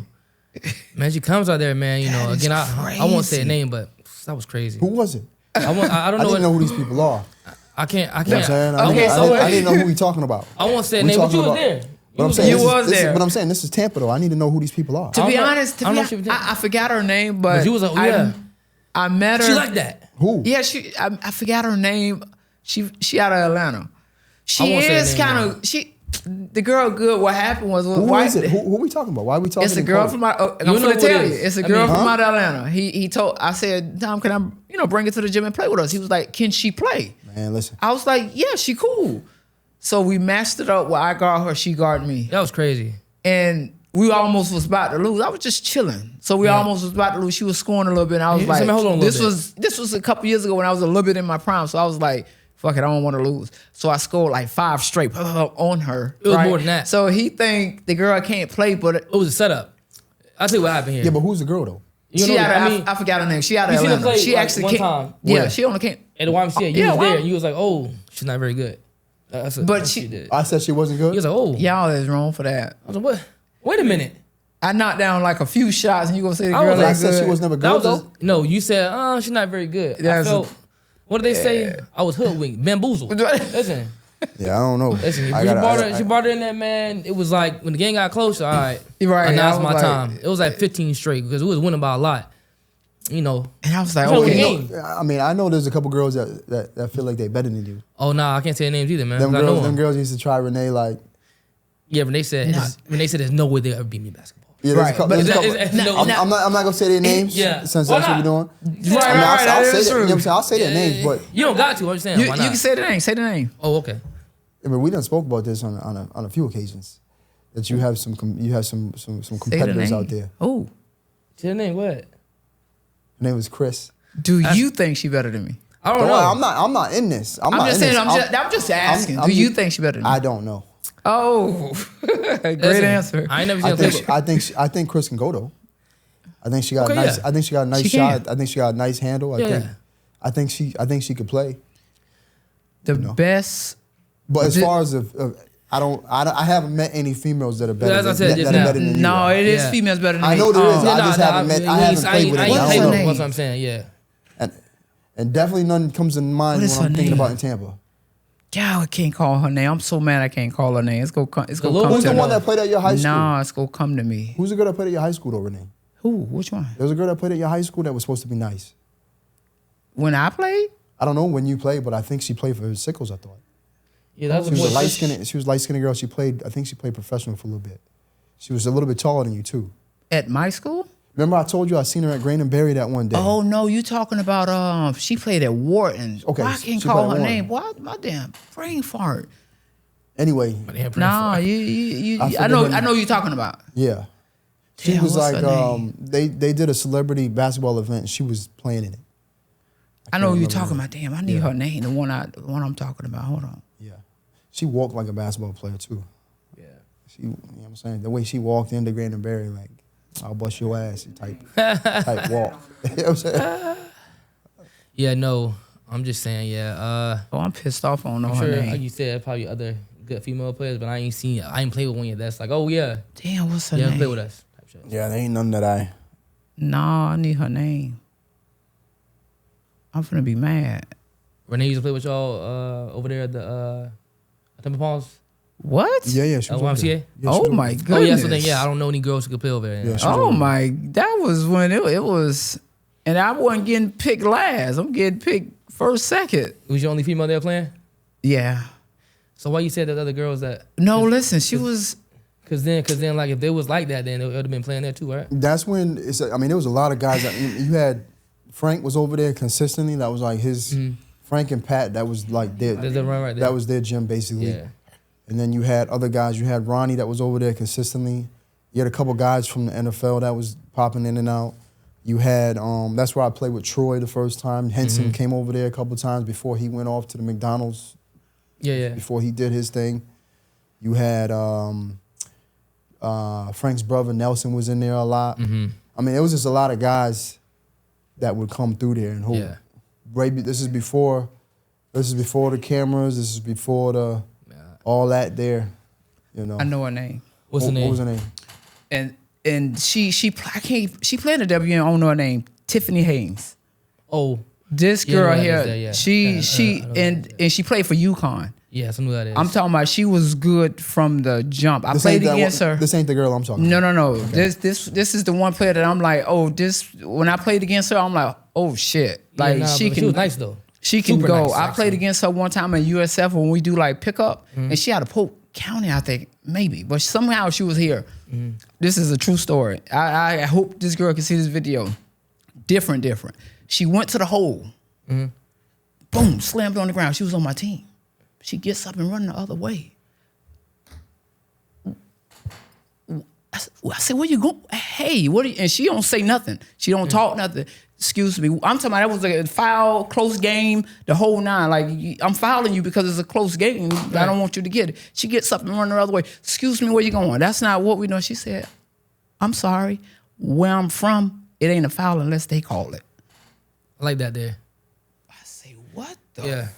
man, she comes out there, man. You know, That is again, I won't say a name, but that was crazy. Who was it? I don't I know. didn't know who these people are. I can't. You know what I'm saying? Okay, I didn't know who we talking about. I won't say a We name, but talking you was about- there. But I'm was saying You this is- was this is- there. But I'm saying this is Tampa though. I need to know who these people are. to I be don't know- honest, I don't know if she was there. I forgot her name, but But you was like, oh, yeah. I met her. She like that. Who? Yeah, I forgot her name. She out of Atlanta. She won't say her is name kind of the girl. Good. What happened was Who why is it? Who we talking about? Why are we talking? It's a in girl code? from out. I'm You know gonna who tell it you. is. It's a I girl mean, from out of Atlanta. He told. I said, Tom, can I bring her to the gym and play with us? He was like, can she play? Man, listen. I was like, yeah, she cool. So we matched it up where I guard her, she guarded me, That was crazy. and we almost was about to lose. I was just chilling, so we almost was about to lose. She was scoring a little bit, and I was Yeah, like, so man, hold on a little this was a couple years ago when I was a little bit in my prime. So I was like, fuck it, I don't want to lose. So I scored like 5 straight on her. It was more than that. So he think the girl can't play, but It was a setup. I'll tell you what happened here. Yeah, but who's the girl though? You she know, out of, I mean, I forgot her name. She out of you seen her Atlanta. play, She like, actually one came. time. Yeah, Where? she only came. at the YMCA, you Yeah, was there, why? and you was like, "Oh, she's not very good." That's But what she- did. I said she wasn't good. He was like, "Oh, Y'all is wrong for that. I was like, what? Wait a minute." I knocked down like a few shots, and you gonna say the I girl was ain't like, I said good. she was never That good was though. just, no. You said, she's not very good." I That's felt. What did they say? I was hoodwinked, bamboozled. Listen, Yeah, I don't know. listen. I She gotta- brought I- her. She brought her in there, man. It was like when the game got closer. All right, Right, And I now's was my like- time. It was like 15 straight because we was winning by a lot. You know. And I was like, You know, okay. game. I mean, I know there's a couple girls that feel like they better than you. Oh nah, I can't say their names either, man. Them 'cause I know girls, them them. girls used to try Renee like. Yeah, when they said there's no way they'll ever beat me in basketball. Yeah, Right, but there's a is couple. that- no, I'm not gonna say their names. Yeah. Since Why that's what we're doing. Right, I mean, right, I'll that say is that. You know true. what I'm saying? I'll say their names, but You don't got to. I'm just saying. You Why not? can say the name. Say the name. Oh, okay. I mean, we done spoke about this on a few occasions. That you have some competitors out there. Oh, Say the name. What? Her name was Chris. do you think she better than me? I don't Don't know. worry, I'm not in this. I'm not just in saying. this. I'm just asking. I'm Do you just- think she better than me? I don't know. Oh, great Listen, answer. I ain't never seen her play. I think Chris can go though. I think she got Okay, a nice. yeah. I think she got a nice She shot. can. I think she got a nice handle. Yeah. I think she could play. The best. But as Did- far as I haven't met any females that are better. Yeah, as I than, said just that are now. better than you. No, are. it is Yeah. females better than I me. know there is. Yeah, I just haven't met. I haven't played with I any. ain't I What's played her with don't her. know. name? That's what I'm saying. Yeah. And definitely none comes to mind What is when I'm her thinking name? about in Tampa. God, I can't call her name. I'm so mad I can't call her name. It's gonna come. It's gonna little come Who's to the me. one that played at your high school? No, it's gonna come to me. Who's the girl that played at your high school though, Renee? Who? Which one? There was a girl that played at your high school that was supposed to be nice. When I played? I don't know when you played, but I think she played for Sickles, I thought. Yeah, that was She was a light-skinned girl. I think she played professional for a little bit. She was a little bit taller than you, too. At my school? Remember I told you I seen her at Grain and Berry that one day? Oh, no, you talking about, she played at Wharton. Okay, Why I can't she call played her at name? Why my damn brain fart? Anyway. Nah, I know you're talking about. Yeah. She Damn, was what's like, her name? they did a celebrity basketball event. And she was playing in it. I know can't you're remember talking her. about. Damn, I need her name. The one I'm talking about. Hold on. Yeah. She walked like a basketball player, too. Yeah. She, you know what I'm saying? The way she walked into Grain and Berry, like, I'll bust your ass type walk. You know what I'm saying? Yeah, no. I'm just saying, yeah. Oh, I'm pissed off on I'm her sure, name. like you said, probably other good female players, but I ain't played with one yet. That's like, oh yeah, Damn, what's her yeah, name? play with us. Type shit. Yeah, there ain't none that I... Nah, I need her name. I'm finna be mad. Renee used to play with y'all over there at the Tampa Palms. What? Yeah, she was over there. YMCA? Yeah, she Oh was over my there. goodness. Oh yeah, so then yeah, I don't know any girls who could play over there. Yeah, she was Oh over there. my, that was when it was, and I wasn't getting picked last. I'm getting picked first, second. Was you only female there playing? Yeah. So why you said that other girls that? No, listen, she was. Cause then like if they was like that, then they would have been playing there too, right? That's when there was a lot of guys. You had Frank was over there consistently. That was like his Frank and Pat. That was like their There's a run right there. that was their gym basically. Yeah. And then you had other guys. You had Ronnie that was over there consistently. You had a couple guys from the NFL that was popping in and out. You had that's where I played with Troy the first time. Henson came over there a couple times before he went off to the McDonald's. Yeah. Before he did his thing. You had Frank's brother Nelson was in there a lot. I mean, it was just a lot of guys that would come through there and who. Yeah. This is before the cameras. This is before the all that there. You know. I know her name. What's her name? What was her name? And she played in the W. I don't know her name. Tiffany Haynes. Oh. This Yeah, I know girl that here, is there, yeah. she and she played for UConn. Yes, I know who that is. I'm talking about she was good from the jump. I played against her. This ain't the girl I'm talking about. No. Okay. This is the one player that I'm like, oh, when I played against her, I'm like, oh shit. Like she was nice though. She can Super go. nice, I played actually. against her one time in USF when we do like pickup, and she had a Polk County, I think, maybe, but somehow she was here. This is a true story. I hope this girl can see this video. Different. She went to the hole. Boom, slammed on the ground. She was on my team. She gets up and running the other way. I said, where you going? Hey, what? And she don't say nothing. She don't talk nothing. Excuse me. I'm talking about that was a foul, close game, the whole nine. Like, I'm fouling you because it's a close game. Right. I don't want you to get it. She gets up and runs the other way. Excuse me, where you going? That's not what we know. She said, I'm sorry. Where I'm from, it ain't a foul unless they call it. I like that there. I say, what the? Yeah.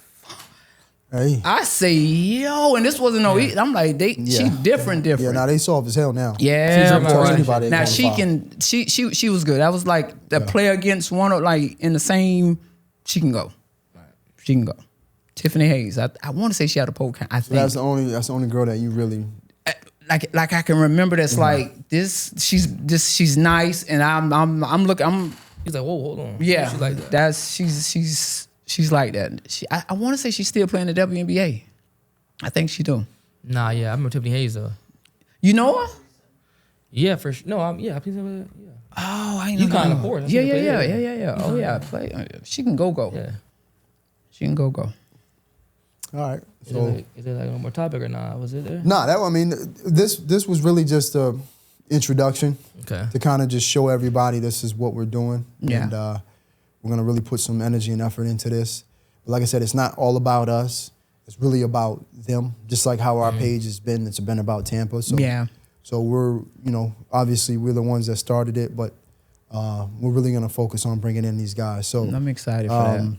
Hey. I say, yo, and this wasn't no. I'm like, she different. Yeah, now they soft as hell now. Yeah, She's boy. anybody Now can she foul. can. She was good. That was like the player against one of like in the same. She can go. She can go. Tiffany Hayes. I want to say she had a pole count. I think That's the only girl that you really. like I can remember. That's like this. She's nice, and I'm looking. He's like, whoa, hold on. Yeah, She's like that. She's like that. I want to say she's still playing the WNBA. I think she do. Nah, yeah, I remember Tiffany Hayes though. You know her? Yeah, for sure. No, I played with her. Yeah. Oh, I ain't You know. kind of poor. Yeah. Oh yeah, play. She can go. Yeah. She can go. All right. So is there like one more topic or not? Was it there? Nah, this was really just a introduction. Okay. To kind of just show everybody this is what we're doing. Yeah. And we're gonna really put some energy and effort into this. But like I said, it's not all about us. It's really about them. Just like how our page has been. It's been about Tampa. So Yeah. So we're, obviously we're the ones that started it, but we're really gonna focus on bringing in these guys. So I'm excited for that.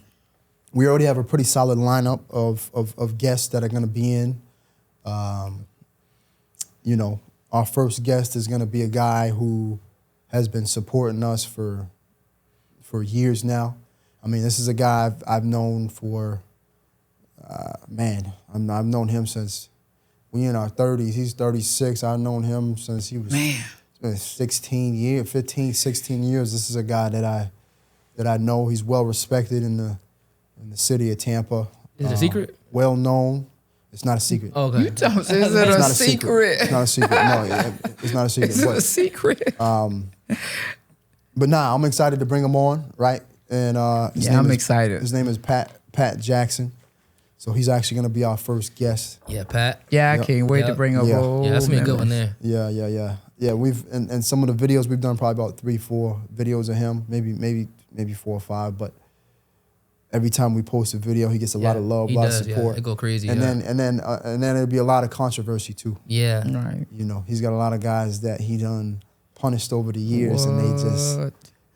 we already have a pretty solid lineup of guests that are gonna be in. Our first guest is gonna be a guy who has been supporting us for years now. I mean, this is a guy I've known for, I've known him since we in our 30s. He's 36. I've known him since he was 15, 16 years. This is a guy that I know. He's well respected in in the city of Tampa. Is it a secret? Well known. It's not a secret. Okay. You tell me, is it a secret? It's not a secret. No, it's not a secret. Is it a secret? But nah, I'm excited to bring him on, right? And I'm excited. His name is Pat Jackson. So he's actually gonna be our first guest. Yeah, Pat. Yeah, I can't wait to bring up. Yeah, that's gonna be a good one there. Yeah. We've and some of the videos we've done probably about 3-4 videos of him, maybe 4 or 5. But every time we post a video, he gets a lot of love, a lot of support. Yeah, it go crazy. And then it'll be a lot of controversy too. Yeah, right. You know, he's got a lot of guys that he done punished over the years, and they just,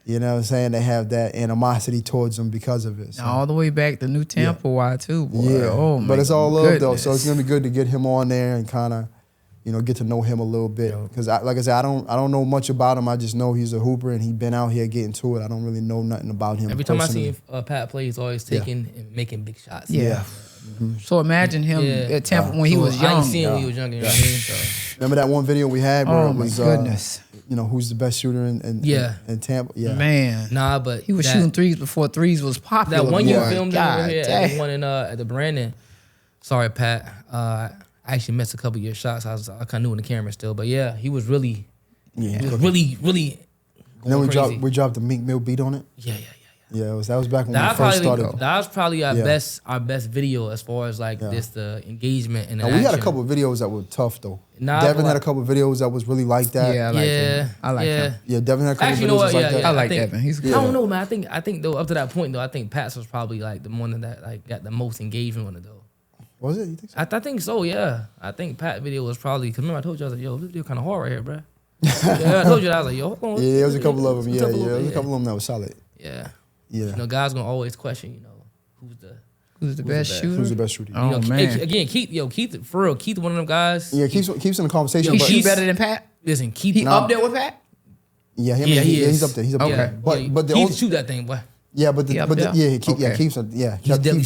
you know what I'm saying, they have that animosity towards him because of it. So. All the way back to New Tampa, why too, boy. Yeah, oh, but it's all love though, goodness. so it's gonna be good to get him on there and kind of, you know, get to know him a little bit. Because like I said, I don't know much about him. I just know he's a hooper and he been out here getting to it. I don't really know nothing about him. Every time personally. I see Pat play, he's always taking and making big shots. Yeah. So imagine him at Tampa when he was young. I ain't seen him when he was young. You know what I mean? So. Remember that one video we had where Oh it my was, goodness. You know, who's the best shooter in Tampa? Yeah. Man. Nah, but he was shooting threes before threes was popular. That one you filmed over here dang. at the one in at the Brandon. Sorry, Pat. I actually missed a couple of your shots. I kind of knew in the camera still, but yeah, he was really, really. And then crazy. we dropped the Meek Mill beat on it. Yeah. Yeah, that was back when we first started. That was probably our best video as far as like the engagement and the we had a couple of videos that were tough though. Devin had a couple of videos that was really like that. Yeah, I like him. I like him. Yeah, Devin had a couple of videos like that. I like Devin. He's good. I don't know, man. I think though up to that point though, I think Pat's was probably like the one that like got the most engagement on it though. Was it? You think so? I think so. Yeah, I think Pat video was probably. Cause remember I told you I was like, yo, this video kind of hard right here, bro. Yeah, I told you that I was like, yo, hold on. Yeah, there was a couple of them. Yeah, there was a couple of them that was solid. Yeah. Yeah. You know, guys gonna always question, you know, who's the best shooter? Who's the best shooter? Oh, you know, man. Again, Keith, for real, Keith, one of them guys. Yeah, keeps in the conversation. But he better than Pat? Listen, Keith, he up there with Pat? Yeah, he's up there. He's up there. But Keith can shoot that thing, boy. Yeah, but Keith's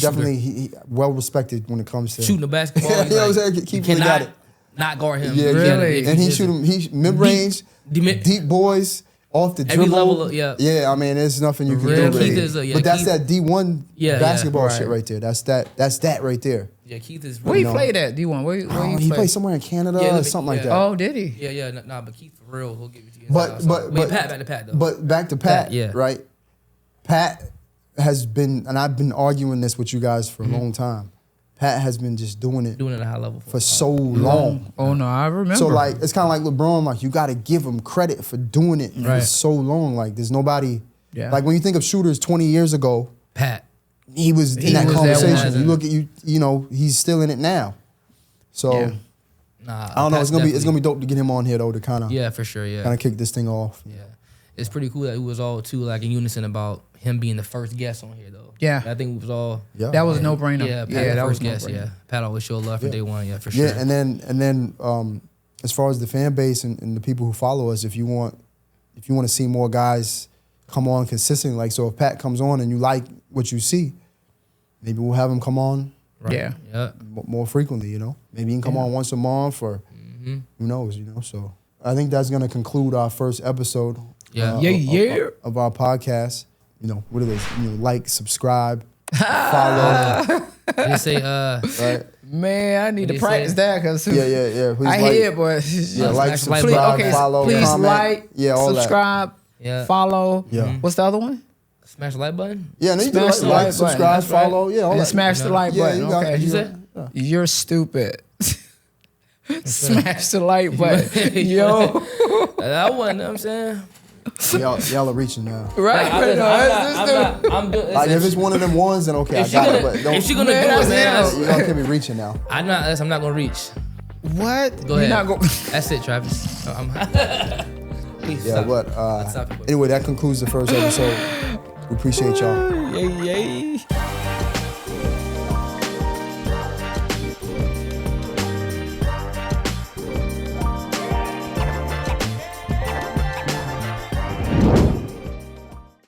definitely he well respected when it comes to shooting the basketball. You know what I'm saying? Keith really got it. Not guard him. Yeah, really. And he shoot him. He mid range, deep boys. Off the dribble, level, yeah. I mean, there's nothing you can do. Really. But that's that D1 basketball shit right there. That's that right there. Yeah, Keith is. Where he played at D1? Where he played somewhere in Canada or something like that. Oh, did he? Yeah. Nah, but Keith for real, he'll give it to you. But Pat, back to Pat though. But back to Pat, right? Pat has been, and I've been arguing this with you guys for a long time. Pat has been just doing it at a high level for so long. Oh no, I remember. So like, it's kind of like LeBron. Like you got to give him credit for doing it for so long. Like there's nobody. Yeah. Like when you think of shooters 20 years ago, Pat, he was in that conversation. You look at you know, he's still in it now. So nah, I don't know. It's gonna be dope to get him on here though to kind of for sure kind of kick this thing off. Yeah, it's pretty cool that it was all too like in unison about him being the first guest on here though. Yeah, I think it was all. Yeah. That was a no brainer. Yeah, Pat that was guest. Yeah, Pat always showed love from day one. Yeah, for sure. Yeah, and then as far as the fan base and the people who follow us, if you want to see more guys come on consistently, like so, if Pat comes on and you like what you see, maybe we'll have him come on. Right. Yeah. More frequently, you know. Maybe he can come on once a month, or who knows, you know. So I think that's gonna conclude our first episode. Of our podcast. You know, what it is, you know, like, subscribe, follow. They say, right? Man, I need to practice that because yeah. Please I hear it, but like, subscribe, follow, please comment. like, subscribe, follow. Yeah. What's the other one? Smash the like button. Yeah, no, you smash the like, subscribe, follow. Yeah, all and that. Smash the like button. Okay, what you said? You're stupid. Smash the like button, yo. That one, you know what I'm saying. Y'all are reaching now. Right. I'm doing like if it's one of them ones, then okay, I got it. But don't, if she's gonna do it, man, you don't keep me reaching now. I'm not gonna reach. What? Go ahead. Not go- That's it, Travis. Please stop. Anyway, that concludes the first episode. We appreciate y'all. Yay.